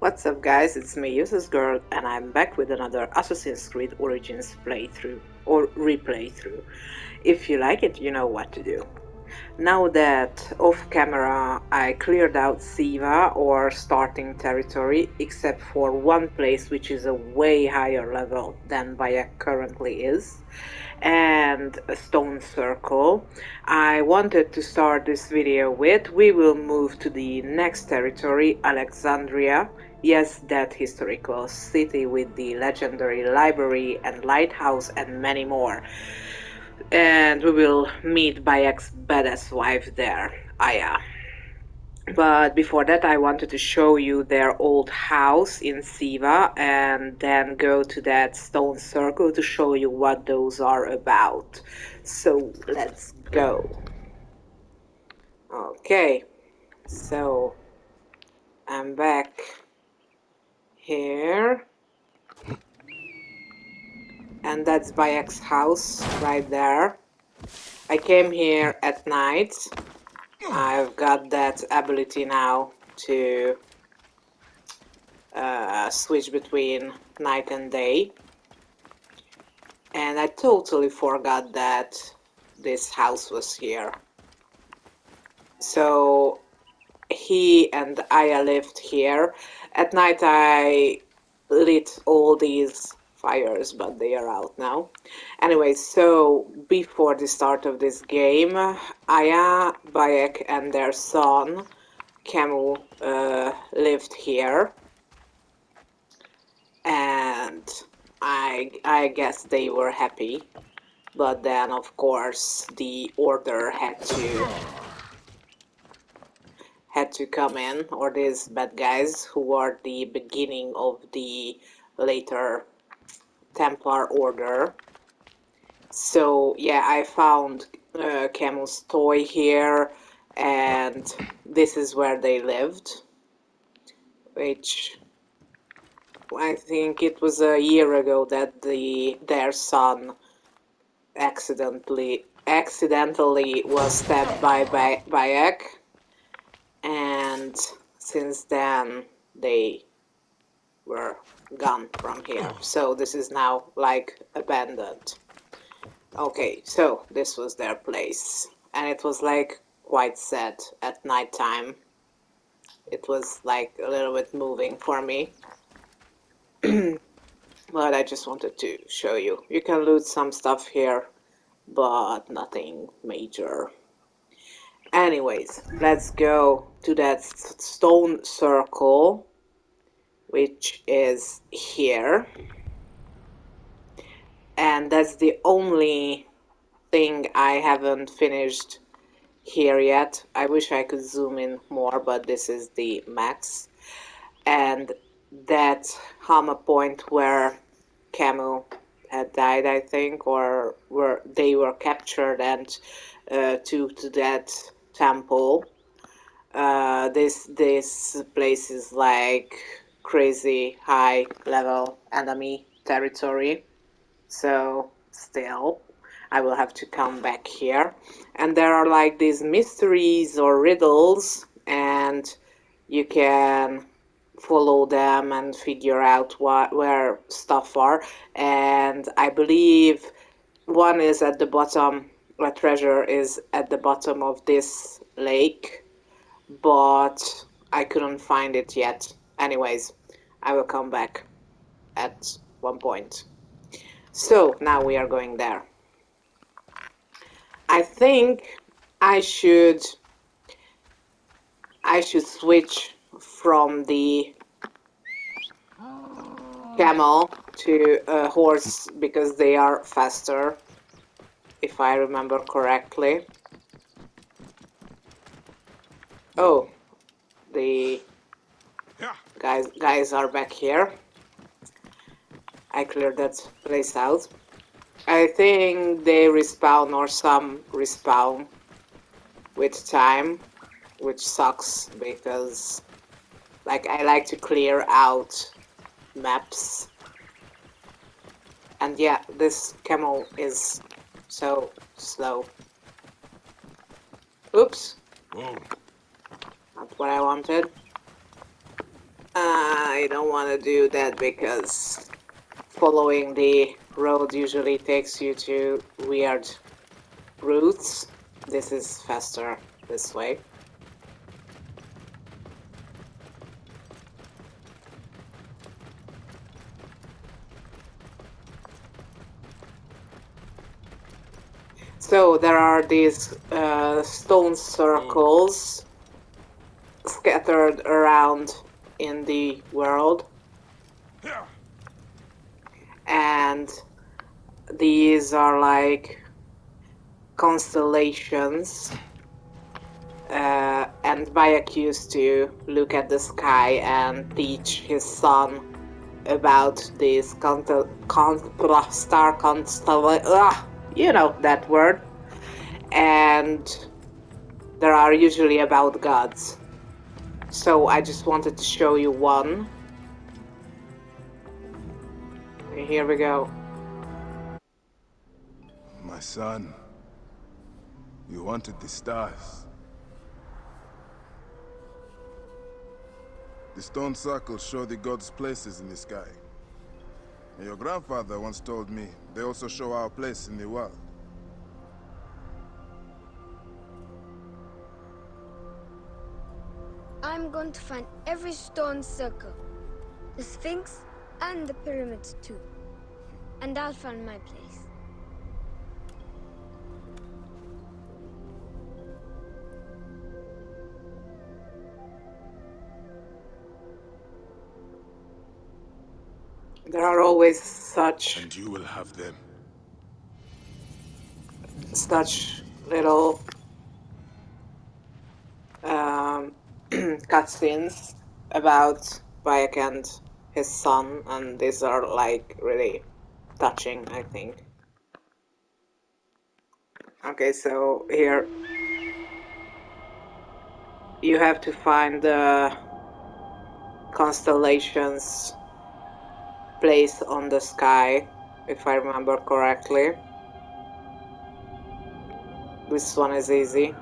What's up guys, it's me Useless Girl and I'm back with another Assassin's Creed Origins playthrough or replay through. If you like it, you know what to do. Now that off camera I cleared out Siva or starting territory except for one place which is a way higher level than Bayek currently is, and a stone circle. I wanted to start this video with we will move to the next territory, Alexandria. Yes, that historical city with the legendary library and lighthouse and many more. And we will meet Bayek's badass wife there, Aya. But before that, I wanted to show you their old house in Siva and then go to that stone circle to show you what those are about. So let's go. Okay, so I'm back here. And that's Bayek's house right there. I came here at night. I've got that ability now to switch between night and day. And I totally forgot that this house was here. So he and Aya lived here. At night I lit all these fires, but they are out now. Anyway, so before the start of this game, Aya, Bayek and their son, Camus, lived here. And I guess they were happy. But then, of course, the order had to come in, or these bad guys who are the beginning of the later Templar order. So yeah, I found Camus' toy here, and this is where they lived, which I think it was a year ago that their son accidentally was stabbed by Bayek, and since then they were gone from here. So this is now like abandoned. Okay, so this was their place, and it was like quite sad at night time. It was like a little bit moving for me. But I just wanted to show you. You can loot some stuff here, but nothing major. Anyways, let's go to that stone circle, which is here. And that's the only thing I haven't finished here yet. I wish I could zoom in more, but this is the max. And that Hama point where Camus had died, I think, or where they were captured and to that temple. This place is like crazy high level enemy territory, so still I will have to come back here. And there are like these mysteries or riddles, and you can follow them and figure out where stuff are. And I believe one is at the bottom, a treasure is at the bottom of this lake, but I couldn't find it yet. Anyways, I will come back at one point. So now we are going there. I think I should switch from the camel to a horse because they are faster, if I remember correctly. Oh, the guys are back here. I cleared that place out. I think they respawn, or some respawn with time, which sucks because like I like to clear out maps. And yeah, this camel is so slow. Oops. Whoa. Not what I wanted. I don't want to do that because following the road usually takes you to weird routes. This is faster this way. So there are these stone circles scattered around in the world, and these are like constellations. And Bayek used to look at the sky and teach his son about these star constellations. You know that word. And there are usually about gods. So I just wanted to show you one. Here we go. My son, you wanted the stars. The stone circles show the gods' places in the sky. And your grandfather once told me they also show our place in the world. I'm going to find every stone circle, the Sphinx and the pyramids too. And I'll find my place. There are always such And you will have them. little cutscenes about Bayek and his son, and these are like really touching, I think. Okay, so here you have to find the constellations placed on the sky, if I remember correctly. This one is easy.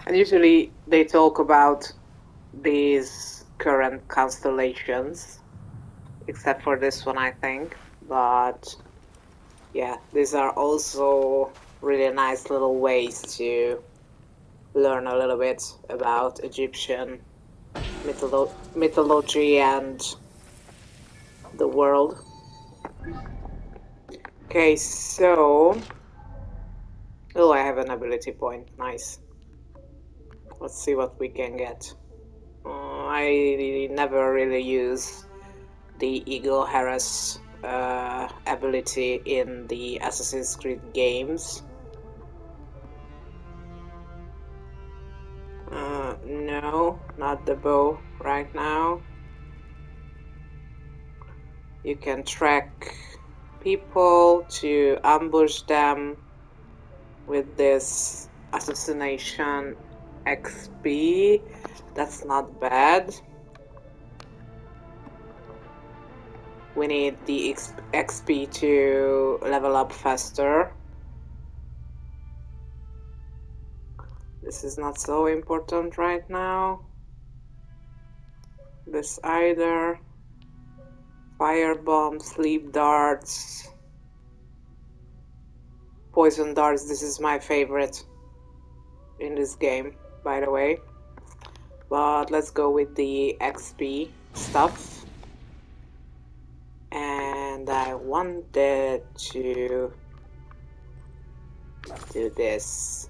And usually they talk about these current constellations, except for this one, I think. But yeah, these are also really nice little ways to learn a little bit about Egyptian mythology and the world. Okay, so... Oh, I have an ability point. Nice. Let's see what we can get. I never really use the Eagle Harris ability in the Assassin's Creed games. No, not the bow right now. You can track people to ambush them with this assassination XP. That's not bad. We need the XP to level up faster. This is not so important right now. This either. Firebomb, sleep darts, poison darts. This is my favorite in this game, by the way. But let's go with the XP stuff. And I wanted to do this.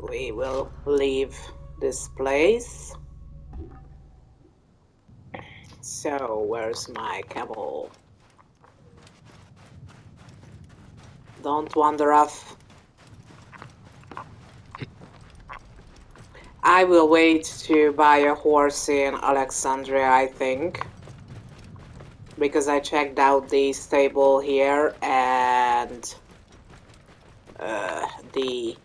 We will leave this place. So, where's my camel? Don't wander off. I will wait to buy a horse in Alexandria, I think. Because I checked out the stable here and the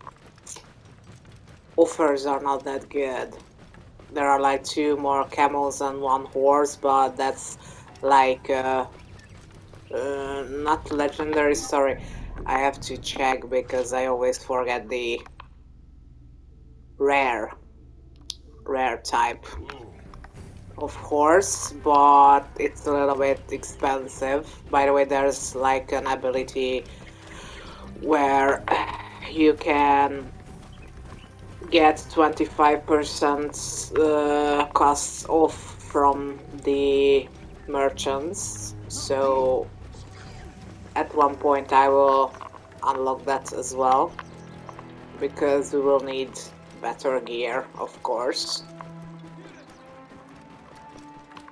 offers are not that good. There are like 2 more camels and 1 horse, but that's like not legendary. Sorry, I have to check because I always forget the rare type of horse, but it's a little bit expensive. By the way, there's like an ability where you can get 25% costs off from the merchants. So at one point I will unlock that as well because we will need better gear, of course.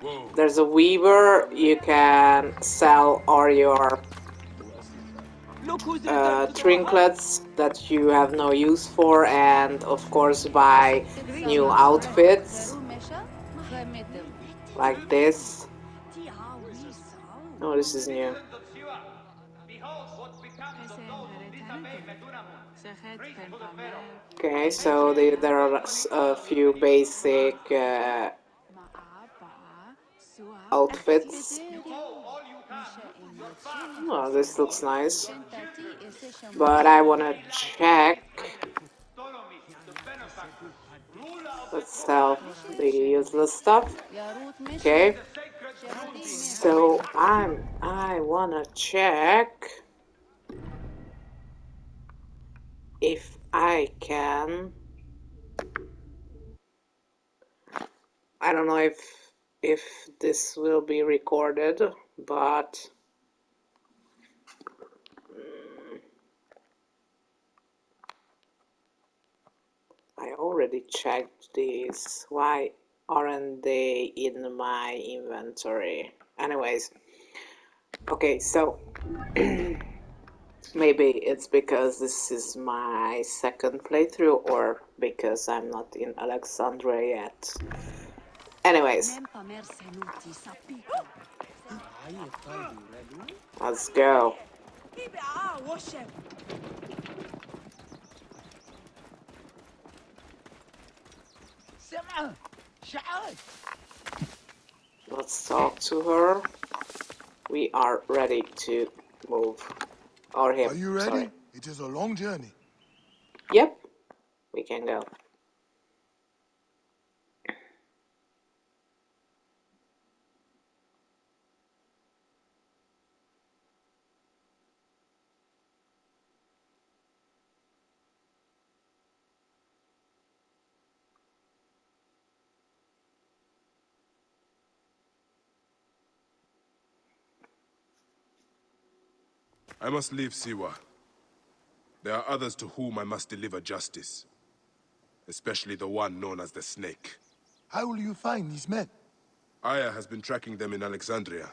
Whoa. There's a weaver, you can sell all your trinkets that you have no use for, and of course buy new outfits like this. Oh, this is new. Okay, so there are a few basic outfits. Oh, this looks nice. But I wanna check. Let's sell the useless stuff. Okay. So I wanna check if I can. I don't know if this will be recorded, but I already checked these. Why aren't they in my inventory? Anyways, okay, so maybe it's because this is my second playthrough or because I'm not in Alexandria yet. Anyways, let's go. Let's talk to her. We are ready to move. Or him, Are you ready? sorry. It is a long journey. Yep, we can go. I must leave Siwa. There are others to whom I must deliver justice. Especially the one known as the Snake. How will you find these men? Aya has been tracking them in Alexandria.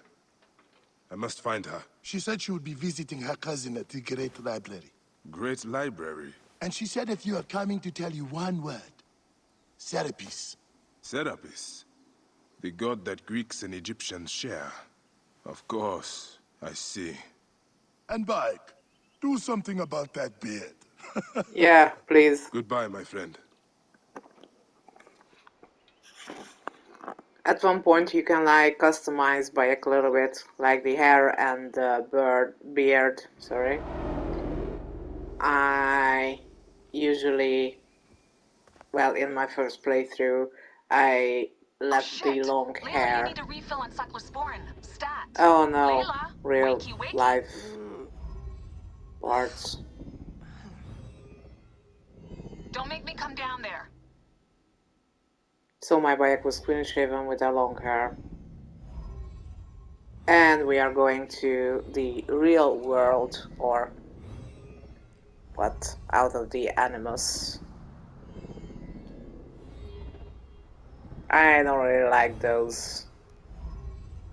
I must find her. She said she would be visiting her cousin at the Great Library. Great Library? And she said if you are coming to tell you one word, Serapis. Serapis? The god that Greeks and Egyptians share. Of course, I see. And Bayek, do something about that beard. Yeah, please. Goodbye, my friend. At one point you can like customize Bayek a little bit, like the hair and the beard, sorry. I usually, well, in my first playthrough, I left the long hair. You need a refill on cyclosporin. Stat. Oh no, Layla, real wakey. life parts. Don't make me come down there. So my Bayek was clean shaven with a long hair. And we are going to the real world, or what, out of the Animus. I don't really like those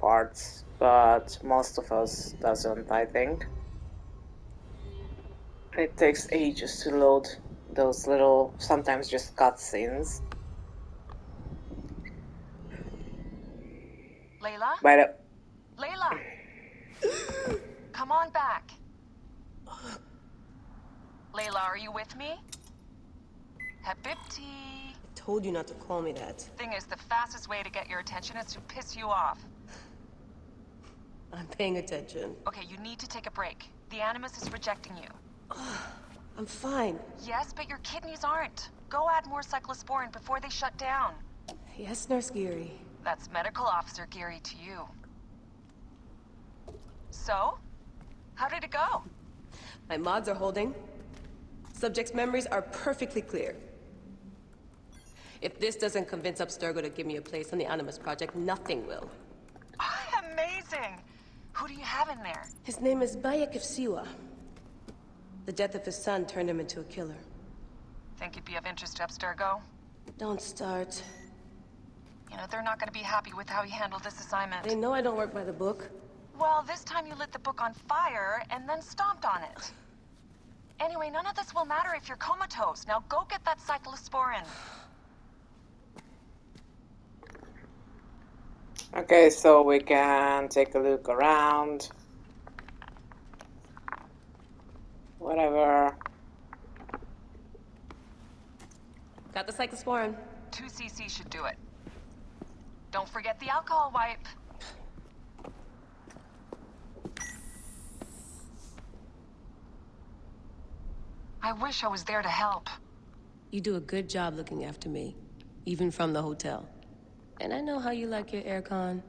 parts, but most of us doesn't, I think. It takes ages to load those little, sometimes just cutscenes. Layla? By the Layla! Come on back. Layla, are you with me? Habibti. I told you not to call me that. Thing is, the fastest way to get your attention is to piss you off. I'm paying attention. Okay, you need to take a break. The Animus is rejecting you. I'm fine. Yes, but your kidneys aren't. Go add more cyclosporin before they shut down. Yes, Nurse Geary. That's Medical Officer Geary to you. So? How did it go? My mods are holding. Subject's memories are perfectly clear. If this doesn't convince Abstergo to give me a place on the Animus Project, nothing will. Amazing! Who do you have in there? His name is Bayek of Siwa. The death of his son turned him into a killer. Think you'd be of interest to Abstergo? Don't start. You know, they're not gonna be happy with how you handled this assignment. They know I don't work by the book. Well, this time you lit the book on fire and then stomped on it. Anyway, none of this will matter if you're comatose. Now go get that cyclosporin. Okay, so we can take a look around. Whatever. Got the cyclosporin. 2 cc should do it. Don't forget the alcohol wipe. I wish I was there to help. You do a good job looking after me, even from the hotel. And I know how you like your aircon.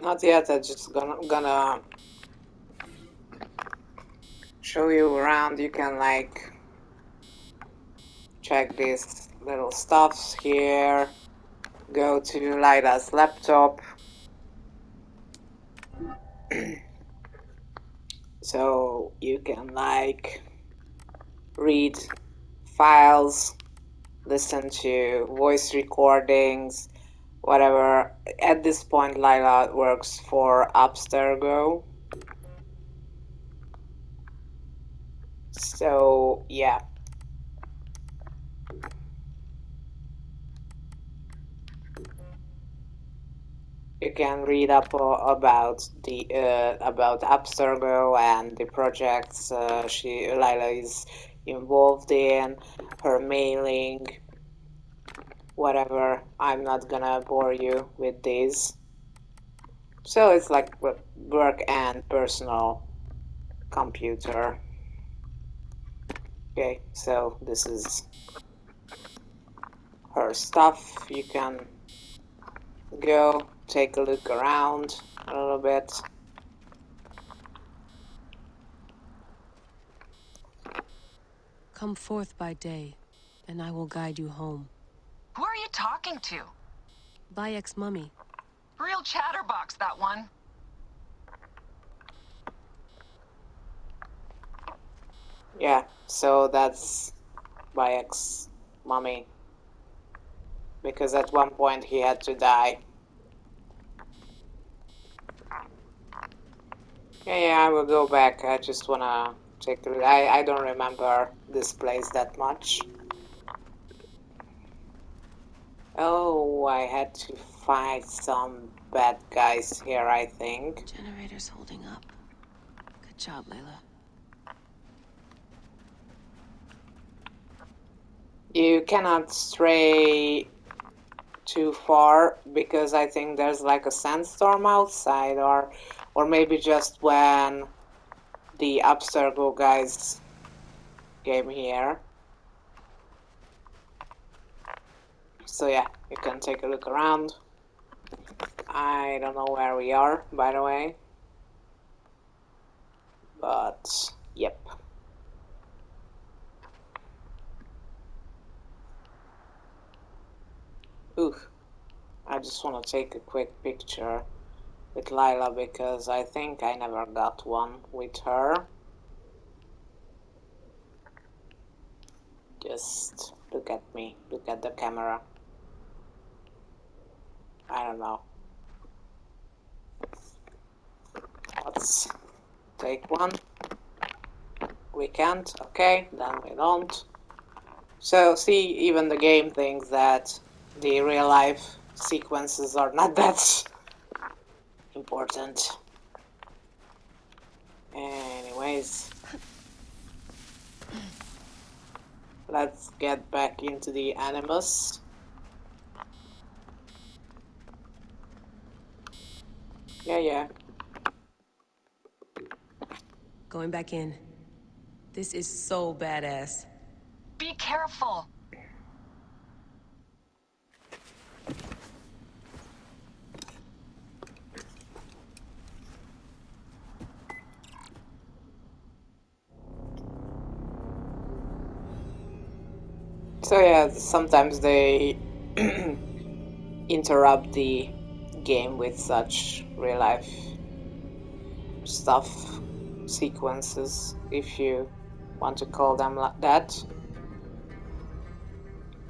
Not yet, I'm just gonna show you around. You can like check these little stuffs here. Go to Lida's laptop. So you can like read files, listen to voice recordings, whatever. At this point, Lila works for Abstergo. So yeah. You can read up about the about Abstergo and the projects Lila is involved in, her mailing, whatever. I'm not gonna bore you with these. So it's like work and personal computer. Okay, so this is her stuff. You can go take a look around a little bit. Come forth by day, and I will guide you home. Who are you talking to? Bayek's mummy. Real chatterbox, that one. Yeah, so that's Bayek's mummy. Because at one point he had to die. Yeah, I will go back. I just wanna take a look. I don't remember this place that much. Oh, I had to fight some bad guys here, I think. Generator's holding up. Good job, Layla. You cannot stray too far because I think there's like a sandstorm outside, or maybe just when the Abstergo guys came here. So yeah, you can take a look around. I don't know where we are, by the way. But, yep. Ooh, I just want to take a quick picture with Lila because I think I never got one with her. Just look at me, look at the camera. I don't know. Let's take one. We can't, okay, then we don't. So see, even the game thinks that the real life sequences are not that important. Anyways, let's get back into the Animus. Yeah. Going back in. This is so badass. Be careful. So yeah, sometimes they interrupt the game with such real life stuff, sequences, if you want to call them like that,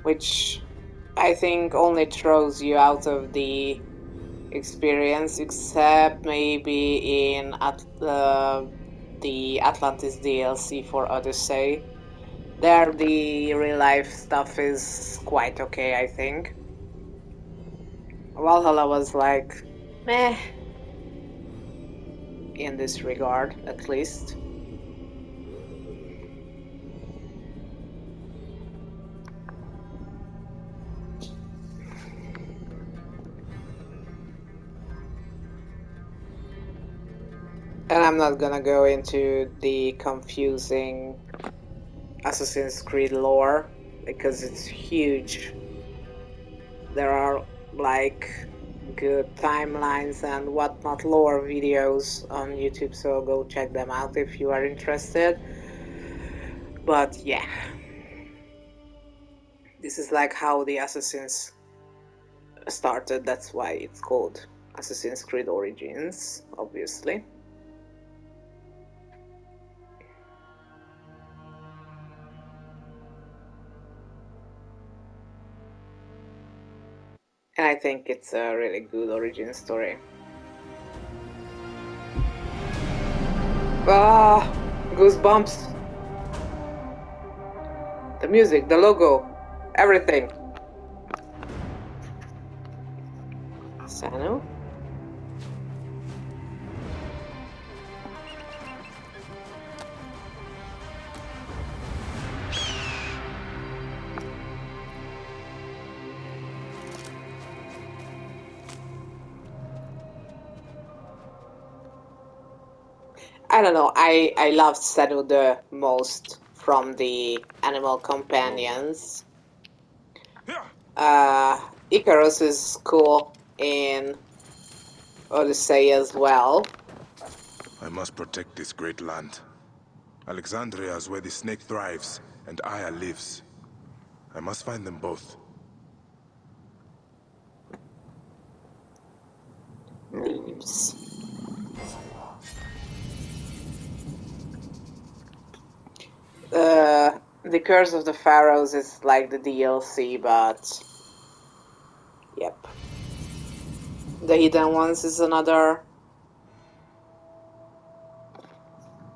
which I think only throws you out of the experience, except maybe in the Atlantis DLC for Odyssey. There, the real life stuff is quite okay, I think. Valhalla was like, meh, in this regard, at least. And I'm not gonna go into the confusing Assassin's Creed lore because it's huge. There are like good timelines and whatnot lore videos on YouTube, so go check them out if you are interested. But yeah, this is like how the Assassins started. That's why it's called Assassin's Creed Origins, obviously. And I think it's a really good origin story. Ah, goosebumps. The music, the logo, everything. Sanu? I don't know. I loved Sanu the most from the animal companions. Icarus is cool in Odyssey as well. I must protect this great land. Alexandria is where the snake thrives, and Aya lives. I must find them both. Leaves. The Curse of the Pharaohs is like the DLC, but yep. The Hidden Ones is another.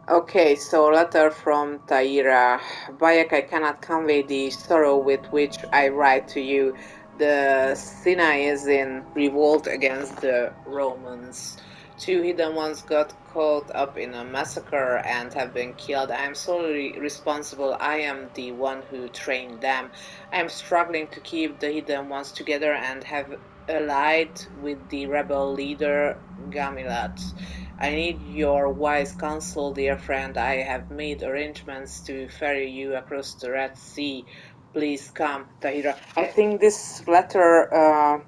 Okay, so letter from Taira. Bayek, I cannot convey the sorrow with which I write to you. The Sinai is in revolt against the Romans. 2 hidden ones got caught up in a massacre and have been killed. I am solely responsible. I am the one who trained them. I am struggling to keep the hidden ones together and have allied with the rebel leader Gamilat. I need your wise counsel, dear friend. I have made arrangements to ferry you across the Red Sea. Please come, Tahira. I think this letter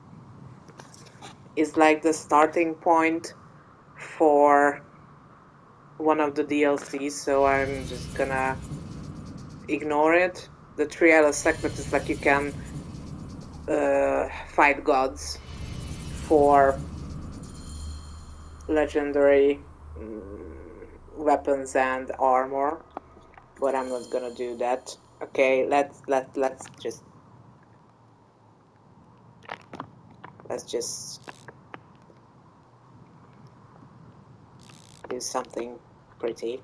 is like the starting point for one of the DLCs, so I'm just gonna ignore it. The Trial segment is like you can fight gods for legendary weapons and armor, but I'm not gonna do that. Okay, let's just do something pretty.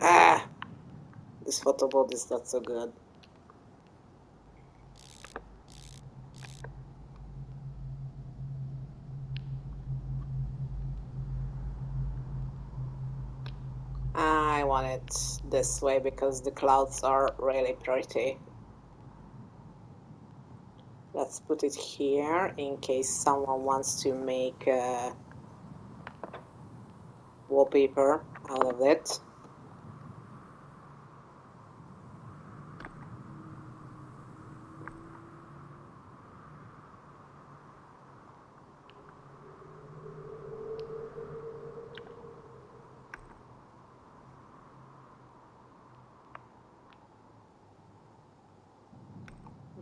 Ah, this photo board is not so good. want it this way because the clouds are really pretty. Let's put it here in case someone wants to make a wallpaper out of it.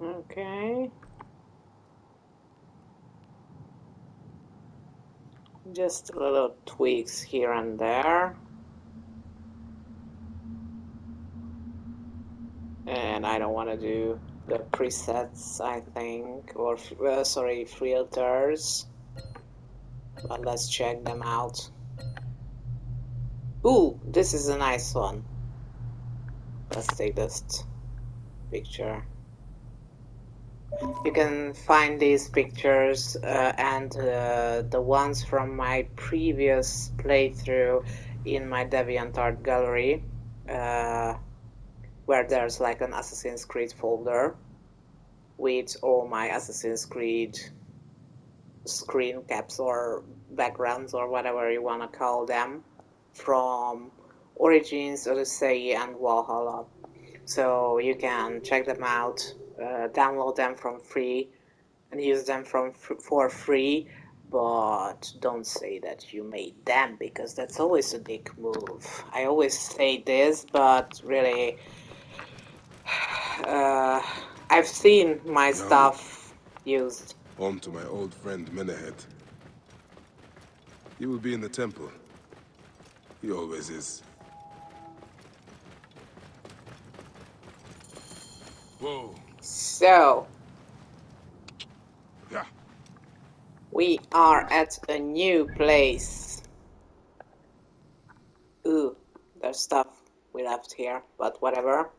Okay. Just little tweaks here and there. And I don't want to do the presets, I think, or sorry, filters. But let's check them out. Ooh, this is a nice one. Let's take this picture. You can find these pictures and the ones from my previous playthrough in my DeviantArt gallery, where there's like an Assassin's Creed folder with all my Assassin's Creed screen caps or backgrounds or whatever you want to call them from Origins, Odyssey, and Valhalla. So you can check them out, download them from free, and use them for free, but don't say that you made them because that's always a dick move. I always say this, but really, I've seen my Now, stuff used. home to my old friend Menehet. He will be in the temple. He always is. Whoa. So, Yeah. we are at a new place. Ooh, there's stuff we left here, but whatever.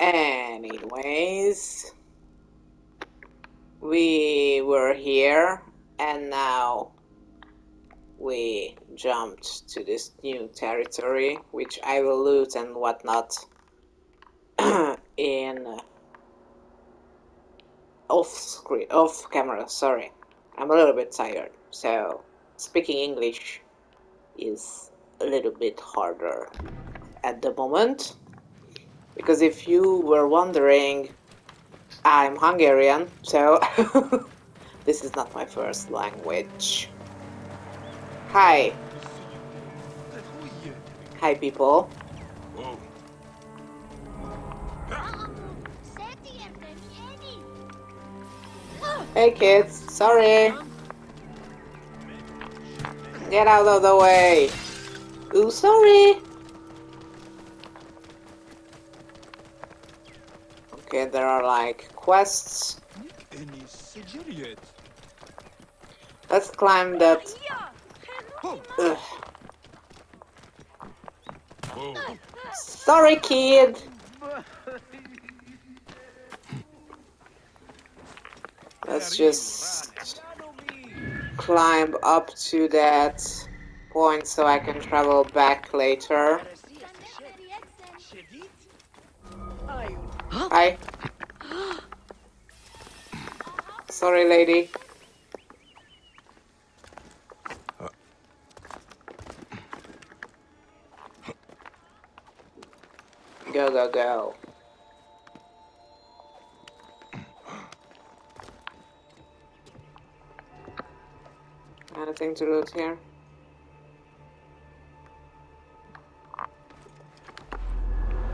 Anyways, we were here, and now we jumped to this new territory, which I will loot and whatnot in off camera. Sorry, I'm a little bit tired, so speaking English is a little bit harder at the moment, because if you were wondering, I'm Hungarian, so this is not my first language. Hi. Hi, people. Whoa. Hey, kids. Sorry. Get out of the way. Ooh, sorry. Okay, there are like quests. Let's climb that. Ugh. Sorry, kid. Let's just climb up to that point so I can travel back later. Hi. Sorry, lady. Go, go, go. Anything to loot here?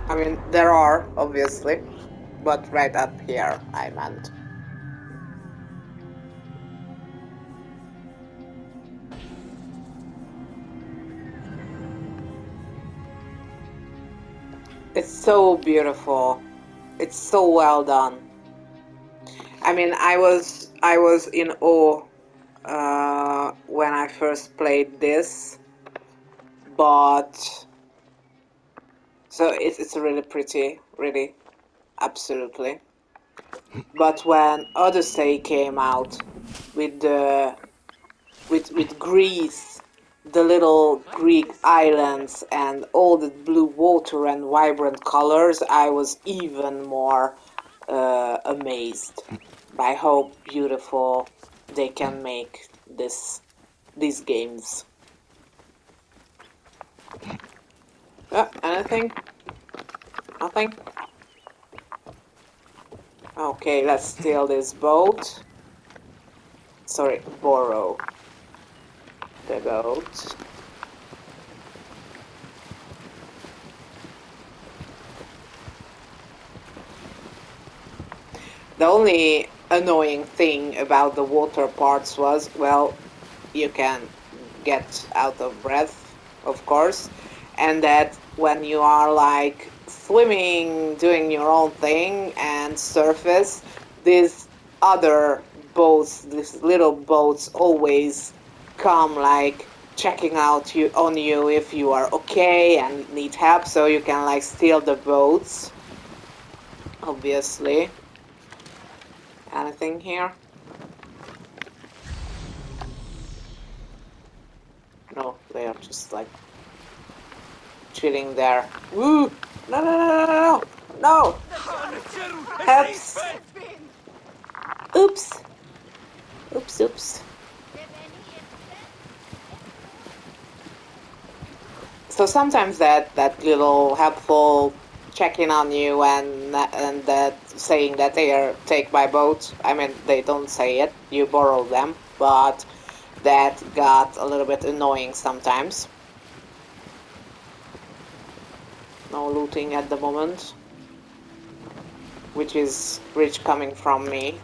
I mean, there are, obviously, but right up here, I meant. It's so beautiful. It's so well done. I mean, I was in awe when I first played this, but so it's really pretty, really, absolutely. But when Odyssey came out with the with Greece the little Greek islands and all the blue water and vibrant colors, I was even more amazed by how beautiful they can make these games. Anything? Nothing? Okay, let's steal this boat. Sorry, borrow the boat. The only annoying thing about the water parts was, well, you can get out of breath, of course, and that when you are like swimming, doing your own thing and surface, these other boats, these little boats always come like checking out you on you if you are okay and need help, so you can like steal the boats, obviously. Anything here? No, they are just like chilling there. Woo! No, no, no, no, no, no! Oops! Oops! Oops, oops. So sometimes that little helpful checking on you and that saying that they are take my boat. I mean, they don't say it. You borrow them, but that got a little bit annoying sometimes. No looting at the moment, which is rich coming from me,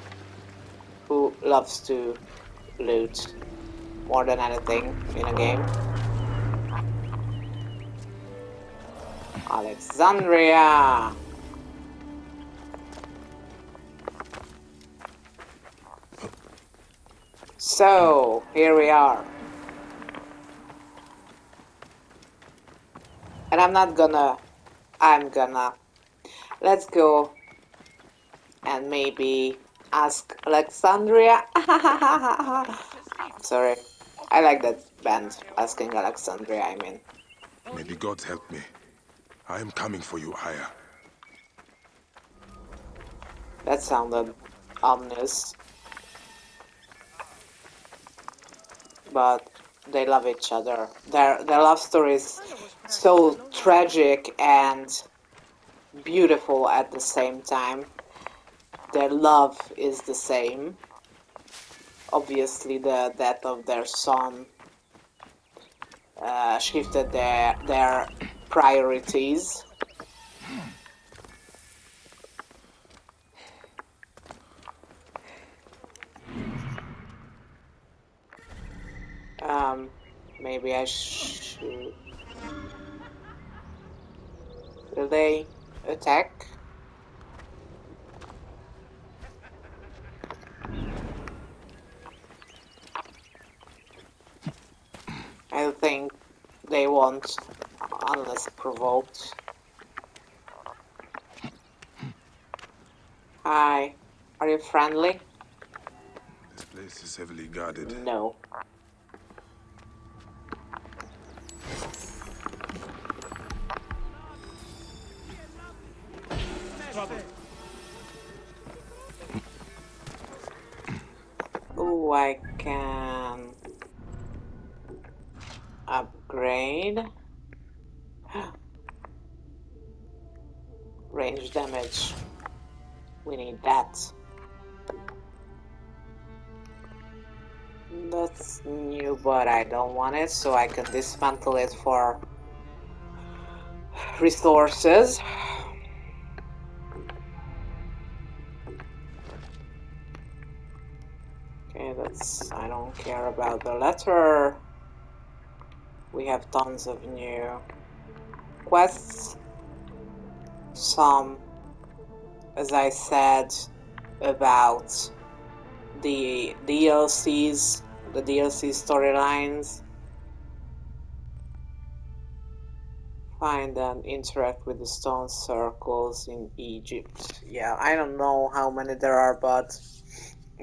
who loves to loot more than anything in a game. Alexandria! So, here we are. And I'm gonna. Let's go and maybe ask Alexandria. Sorry. I like that band, Asking Alexandria, I mean. May the gods help me. I am coming for you, Aya. That sounded ominous. But they love each other. Their love story is so tragic and beautiful at the same time. Their love is the same. Obviously, the death of their son shifted their priorities. Maybe I should. Will they attack? I think they won't, unless provoked. Hi, are you friendly? This place is heavily guarded. No. Oh, I can upgrade. Range damage. We need that. That's new, but I don't want it, so I can dismantle it for resources. Okay, I don't care about the letter. We have tons of new quests. Some, as I said, about the DLCs, the DLC storylines. Find and interact with the stone circles in Egypt. Yeah, I don't know how many there are, but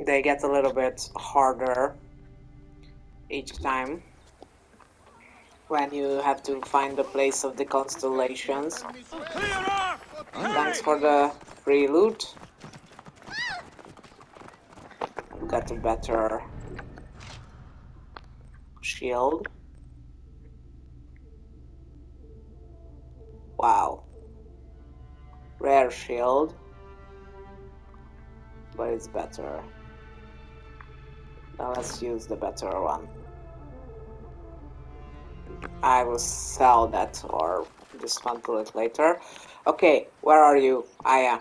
they get a little bit harder each time. when you have to find the place of the constellations. Thanks for the free loot. Got a better shield. Wow. Rare shield. But it's better. Now let's use the better one. I will sell that or dismantle it later. Okay, where are you, Aya?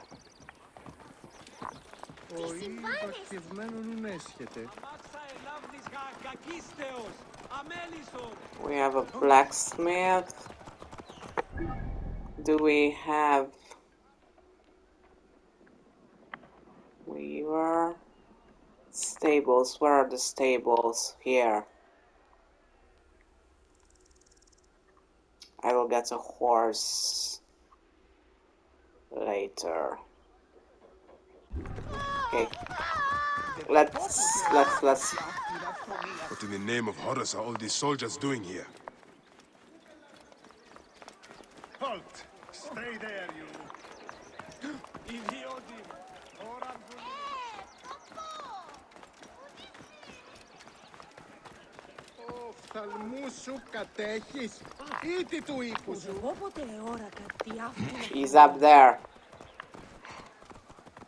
We have a blacksmith. Do we have weaver? Stables, where are the stables? Here. I will get a horse later. Okay. Let's. What in the name of Horus are all these soldiers doing here? Halt! Stay there, you! Οφθαλμού σου κατέχεις, ήτι του ύπου σου. She's up there.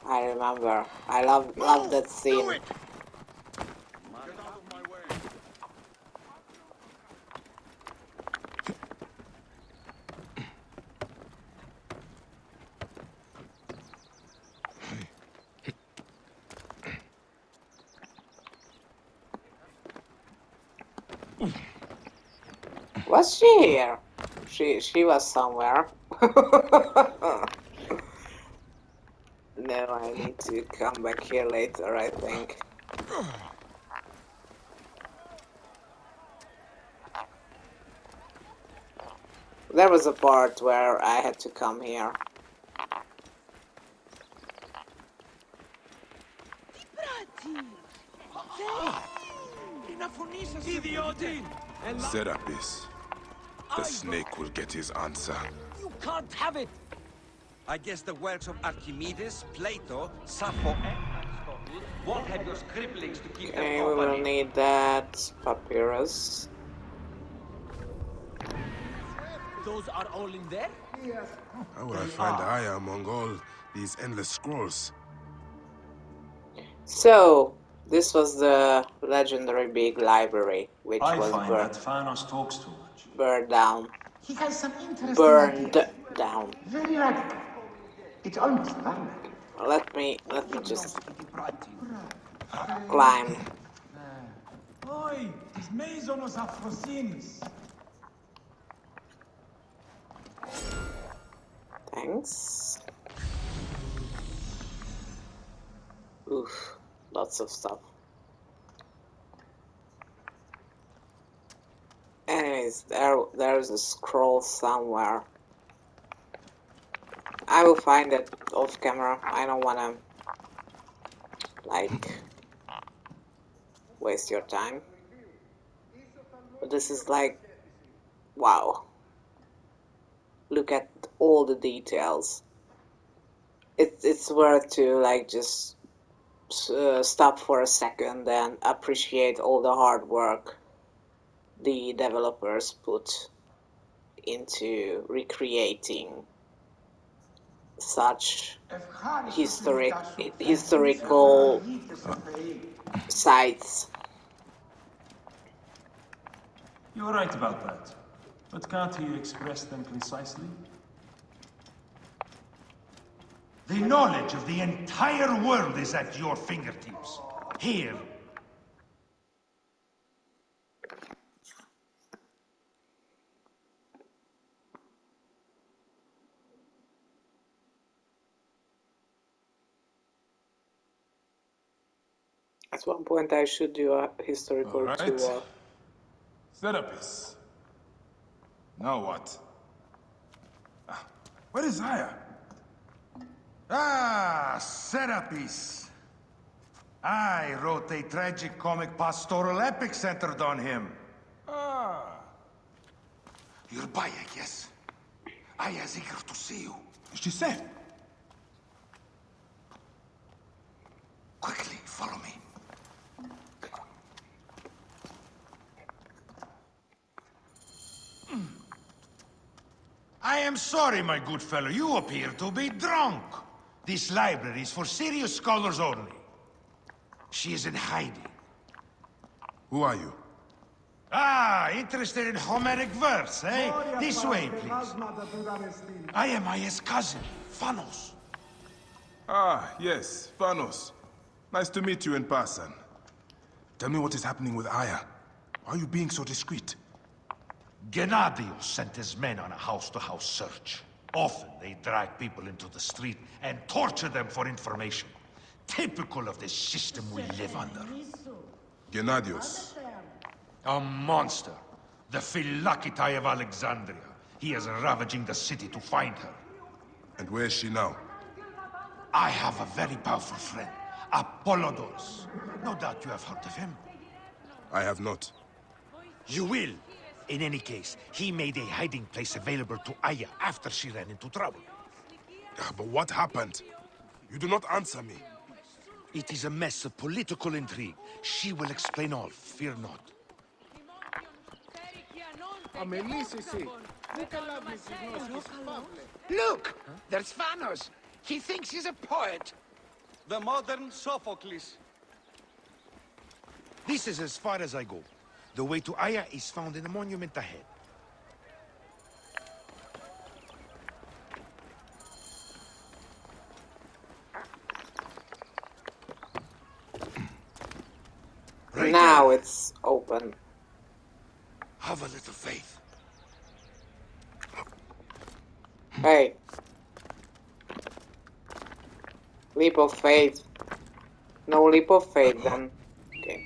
I remember. I love that scene. Was she here? She was somewhere. No, I need to come back here later, I think. There was a part where I had to come here. Serapis. The snake will get his answer. You can't have it! I guess the works of Archimedes, Plato, Sappho, and Aristotle won't have your scribblings to keep them Okay, company. we will need that papyrus. Those are all in there? How will I find Aya among all these endless scrolls? So, this was the legendary big library, which was that Thanos talks too much. burned down. He has some interesting Burned ideas. down. Very radical. It's almost violent. Let me just climb. Oi, τις μέιζονος αφροσύνης. Thanks. Oof, lots of stuff. Anyways, there's a scroll somewhere. I will find it off camera. I don't wanna like waste your time. But this is like, wow. Look at all the details. It's worth to like just stop for a second and appreciate all the hard work the developers put into recreating such historical sites. You're right about that. But can't he express them concisely? The knowledge of the entire world is at your fingertips. Here. At one point I should do a historical tour. Serapis. Now what? Where is Aya? Ah, Serapis. I wrote a tragic comic pastoral epic centered on him. Ah. You're Bayek, yes? Aya is eager to see you. She said. Quickly, follow me. I am sorry, my good fellow. You appear to be drunk. This library is for serious scholars only. She is in hiding. Who are you? Ah, interested in Homeric verse, eh? This way, please. I am Aya's cousin, Phanos. Ah, yes, Vanos. Nice to meet you in person. Tell me what is happening with Aya. Why are you being so discreet? Gennadios sent his men on a house-to-house search. Often they drag people into the street and torture them for information. Typical of the system we live under. Gennadios. A monster. The Philokitai of Alexandria. He is ravaging the city to find her. And where is she now? I have a very powerful friend, Apollodorus. No doubt you have heard of him. I have not. You will. In any case, he made a hiding place available to Aya after she ran into trouble. But what happened? You do not answer me. It is a mess of political intrigue. She will explain all, fear not. Look! There's Phanos! He thinks he's a poet! The modern Sophocles. This is as far as I go. The way to Aya is found in the monument ahead. Right Now there. it's open. Have a little faith. Hey. Leap of faith. No leap of faith then. Okay.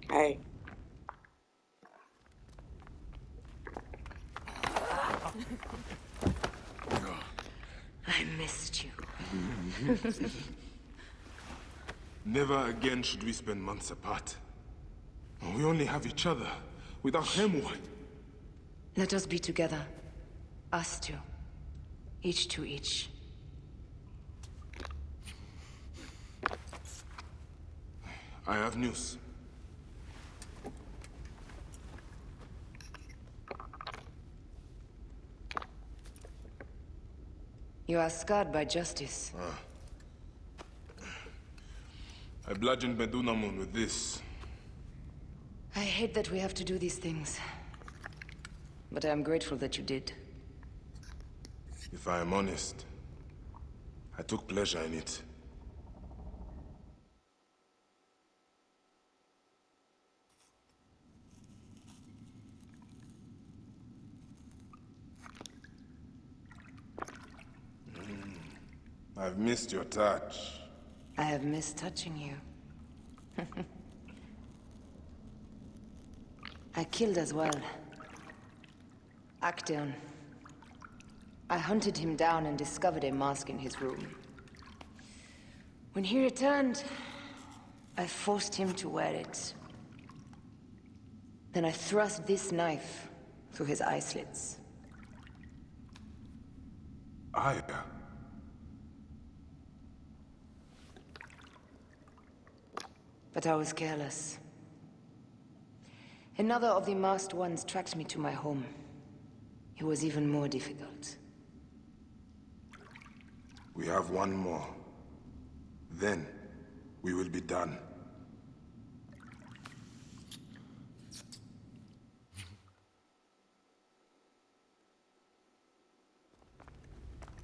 Hey. I missed you. Never again should we spend months apart. We only have each other. Without him, what? Let us be together. Us two. Each to each. I have news. You are scarred by justice. I bludgeoned Medunamun with this. I hate that we have to do these things. But I am grateful that you did. If I am honest, I took pleasure in it. I've missed your touch. I have missed touching you. I killed as well. Actaeon. I hunted him down and discovered a mask in his room. When he returned, I forced him to wear it. Then I thrust this knife through his eye slits. Aya. But I was careless. Another of the masked ones tracked me to my home. It was even more difficult. We have one more. Then, we will be done.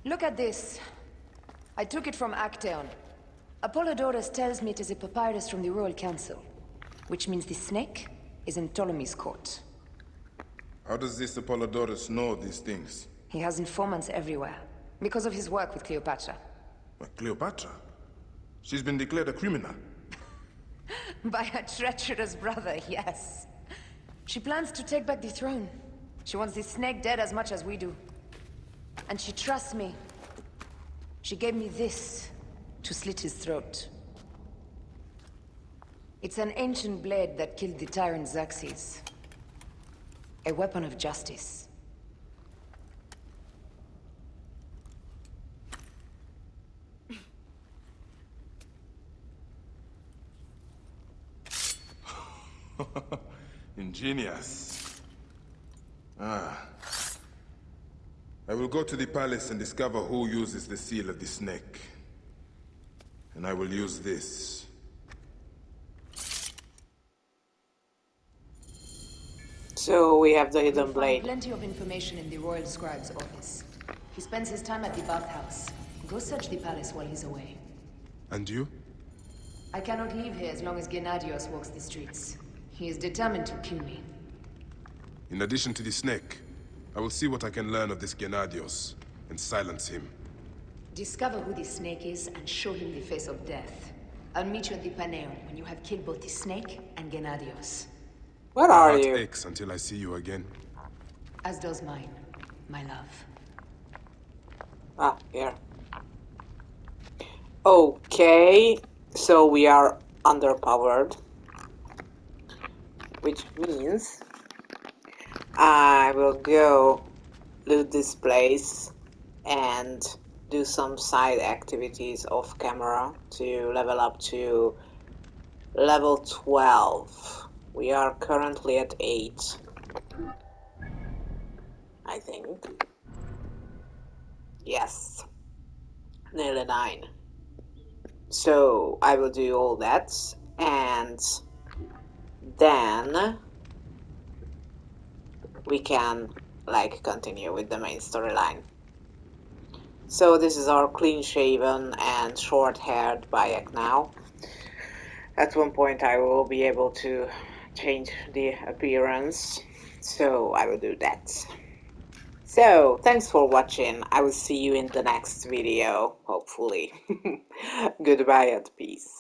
Look at this. I took it from Actaeon. Apollodorus tells me it is a papyrus from the Royal Council, which means the snake is in Ptolemy's court. How does this Apollodorus know these things? He has informants everywhere, because of his work with Cleopatra. But Cleopatra? She's been declared a criminal. By her treacherous brother, yes. She plans to take back the throne. She wants the snake dead as much as we do. And she trusts me. She gave me this to slit his throat. It's an ancient blade that killed the tyrant Xerxes. A weapon of justice. Ingenious. Ah. I will go to the palace and discover who uses the seal of the snake. And I will use this. So we have the You'll hidden find blade. plenty of information in the Royal Scribe's office. He spends his time at the bathhouse. Go search the palace while he's away. And you? I cannot leave here as long as Gennadios walks the streets. He is determined to kill me. In addition to the snake, I will see what I can learn of this Gennadios and silence him. Discover who the snake is and show him the face of death. I'll meet you at the Paneon when you have killed both the snake and Gennadios. Where My are heart you? aches until I see you again. As does mine, my love. Ah, here. Okay, so we are underpowered. Which means I will go loot this place and do some side activities off camera to level up to level 12. We are currently at 8, I think. Yes, nearly 9. So I will do all that, and then we can like continue with the main storyline. So this is our clean-shaven and short-haired Bayek now. At one point I will be able to change the appearance, so I will do that. So, thanks for watching. I will see you in the next video, hopefully. Goodbye and peace.